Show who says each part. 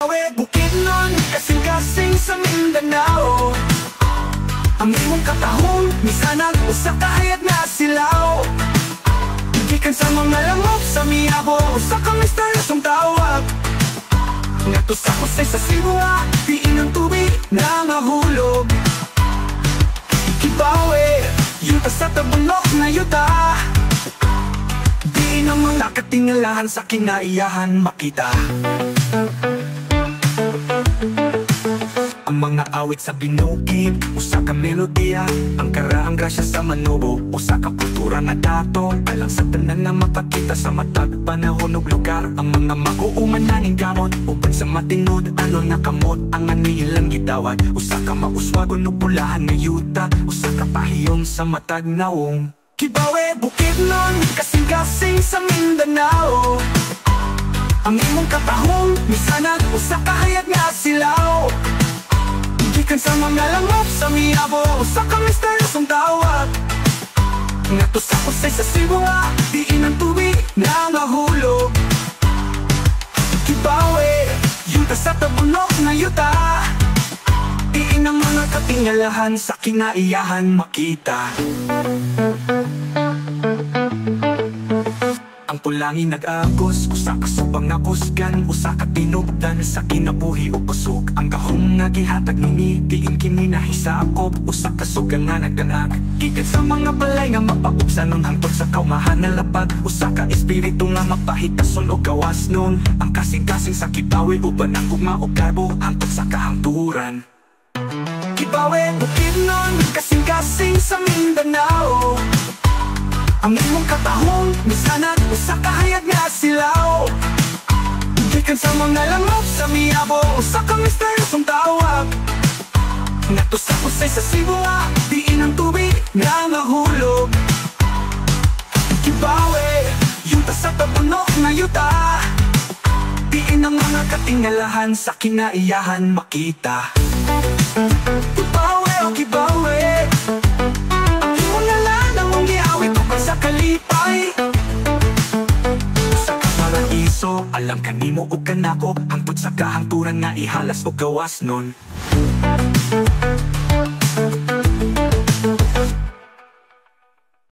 Speaker 1: Bukidnon, kasing-kasing sa Mindanao. Ang imong katahon, misanag usa kahayag na silaw. Gikan sa mga langop sa Miabo, usa ka misteryosong tawag. Ngadto sa kusay sa Sibuya, diin ang tubig na mahulog. Kibawe, yuta sa tabunok na yuta. Di na mga katingalahan sa kinaiyahan makita. Ang mga awit sa binukid, usa ka melodiya. Ang karaang grasya sa Manobo, usa ka kultura na dato. Alang sa tanan na mapakita sa matag panahon ug lugar. Ang mga makuuman naning gamot, uban sa matinod, ano nakamot ang anilang gidawat. Usa ka mauswagon ug pulahan nga yuta, usa ka pahiyom sa matag naong. Kibawe, Bukidnon, kasing-kasing sa Mindanao. Ang imong katahon, misanag usa kahayag nga silaw. Gikan sa mga langop sa Miabo, usa ka misteryosong tawag. Ngadto sa kusay sa Sibuya, diin ang tubig na mahulog. Kibawe, yuta sa tabunok na yuta. Diin ang mga katingalahan sa kinaiyahan makita. Ang pulangin nag-agos, usa ka subang nakusgan, usa ka tinubdan sa kinabuhi o kusog. Ang gahong nga gihatag nini, diin kini nahisakop, usa ka sugang nga nagdanag. Gikan sa mga balay nga mapakupsan nun hangtod sa kaumahan na lapad. Usa ka espiritu nga mapahitason o gawas nun. Ang kasing-kasing sa Kibawe, uban ang gugma o garbo hangtod sa kahangturan. Kibawe, Bukidnon, kasing-kasing sa Mindanao. Ang imong katahon, misanag usa kahayag nga silaw. Gikan sa mga langop sa Miabo, usa ka misteryosong tawag. Ngadto sa kusay sa Sibuya, diin ang tubig na mahulog. Kibawe, yuta sa tabunok na yuta. Diin ang mga katingalahan sa kinaiyahan makita. Kibawe, o Kibawe, ang imong ngalan ang mong giawit upang sa kalipay. Sa kaparaiso, alam kanimo o kanako, hangtod sa kahangturan nga ihalas o gawas nun.